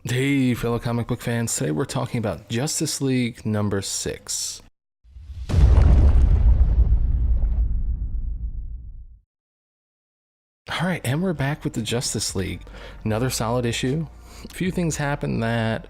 Hey, fellow comic book fans. Today we're talking about Justice League number 6. Alright, and we're back with the Justice League. Another solid issue. A few things happened that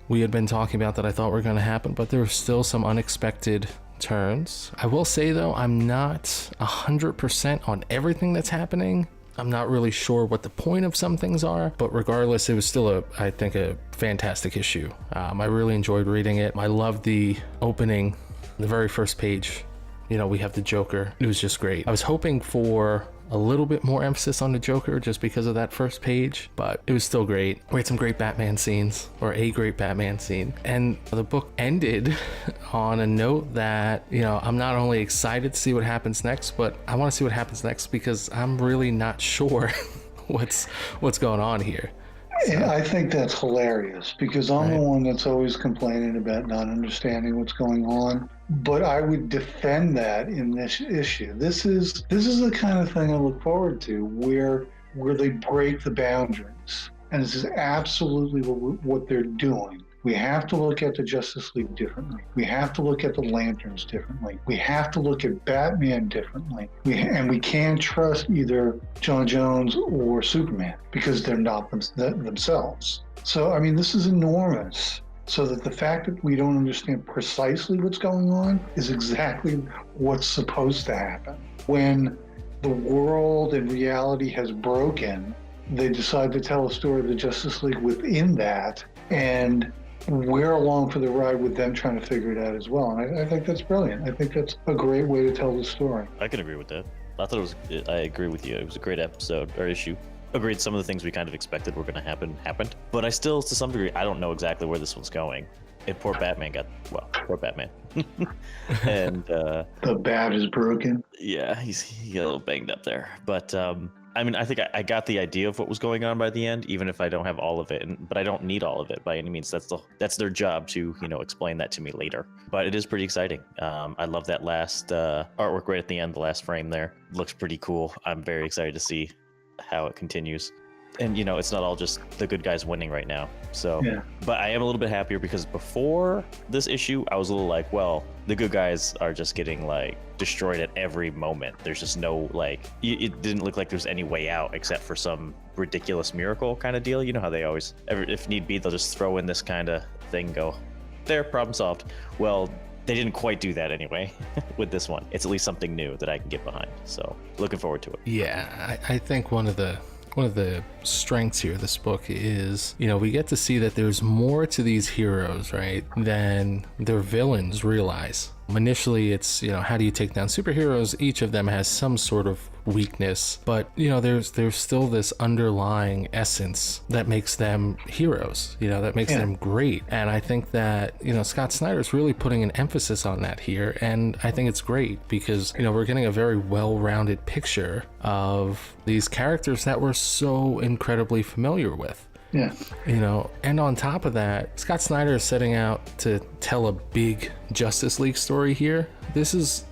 we had been talking about that I thought were going to happen, but there were still some unexpected turns. I will say, though, I'm not 100% on everything that's happening. I'm not really sure what the point of some things are, but regardless, it was still I think a fantastic issue. I really enjoyed reading it. I loved the opening, the very first page. You know, we have the Joker. It was just great. I was hoping for a little bit more emphasis on the Joker just because of that first page, but it was still great. We had some great Batman scenes, or a great Batman scene. And the book ended on a note that, you know, I'm not only excited to see what happens next, but I want to see what happens next because I'm really not sure what's going on here. So, I think that's hilarious because I'm the one that's always complaining about not understanding what's going on. But I would defend that in this issue. This is the kind of thing I look forward to, where they break the boundaries, and this is absolutely what they're doing. We have to look at the Justice League differently. We have to look at the Lanterns differently. We have to look at Batman differently. We can't trust either John Jones or Superman because they're not themselves. So, I mean, this is enormous. So that the fact that we don't understand precisely what's going on is exactly what's supposed to happen. When the world and reality has broken, they decide to tell a story of the Justice League within that, and we're along for the ride with them trying to figure it out as well. And I think that's brilliant. I think that's a great way to tell the story. I can agree with that. I agree with you. It was a great episode or issue. Agreed, some of the things we kind of expected were going to happen happened, but I still, to some degree, I don't know exactly where this one's going. And poor Batman poor Batman. And the bat is broken. Yeah, he got a little banged up there, but I mean, I think I got the idea of what was going on by the end, even if I don't have all of it. But I don't need all of it by any means. That's their job to, you know, explain that to me later. But it is pretty exciting. I love that last artwork right at the end, the last frame there. Looks pretty cool. I'm very excited to see how it continues. And, you know, it's not all just the good guys winning right now. So, yeah. But I am a little bit happier because before this issue, I was a little like, well, the good guys are just getting, like, destroyed at every moment. There's just no, like, it didn't look like there's any way out except for some ridiculous miracle kind of deal. You know how they always, if need be, they'll just throw in this kind of thing, go, there, problem solved. Well, they didn't quite do that anyway with this one. It's at least something new that I can get behind. So, looking forward to it. Yeah, I think one of the strengths here of this book is, you know, we get to see that there's more to these heroes, right, than their villains realize. Initially, it's, you know, how do you take down superheroes? Each of them has some sort of weakness, but, you know, there's still this underlying essence that makes them heroes, you know, that makes them great. And I think that, you know, Scott Snyder is really putting an emphasis on that here, and I think it's great because, you know, we're getting a very well-rounded picture of these characters that we're so incredibly familiar with. Yeah. You know, and on top of that, Scott Snyder is setting out to tell a big Justice League story here. This is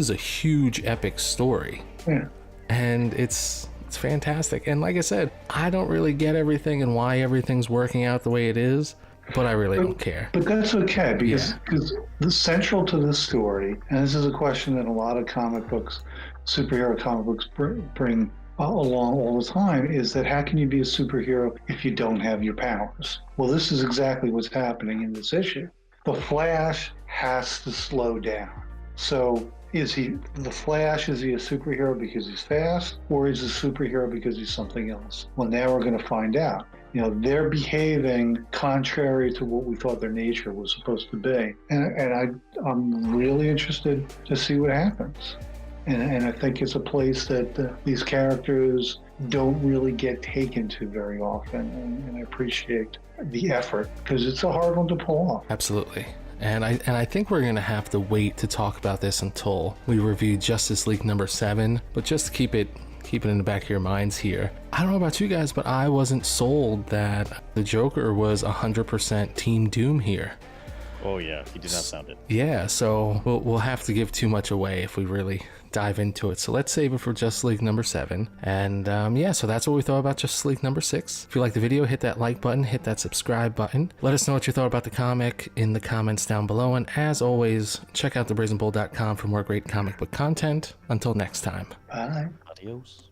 a huge epic story. Yeah. And it's fantastic. And like I said, I don't really get everything and why everything's working out the way it is, but I really don't care. But that's okay because the central to this story, and this is a question that a lot of superhero comic books bring along all the time, is that how can you be a superhero if you don't have your powers? Well, this is exactly what's happening in this issue. The Flash has to slow down. So is he a superhero because he's fast, or is he a superhero because he's something else? Well, now we're going to find out. You know, they're behaving contrary to what we thought their nature was supposed to be. And I'm really interested to see what happens. And I think it's a place that these characters don't really get taken to very often. And I appreciate the effort because it's a hard one to pull off. Absolutely. And I think we're going to have to wait to talk about this until we review Justice League number 7. But just to keep it in the back of your minds here, I don't know about you guys, but I wasn't sold that the Joker was 100% Team Doom here. Oh yeah, he did not sound it. Yeah, so we'll have to give too much away if we really dive into it. So let's save it for Justice League number 7. And yeah, so that's what we thought about Justice League number 6. If you like the video, hit that like button, hit that subscribe button. Let us know what you thought about the comic in the comments down below. And as always, check out thebrazenbull.com for more great comic book content. Until next time. Bye. Adios.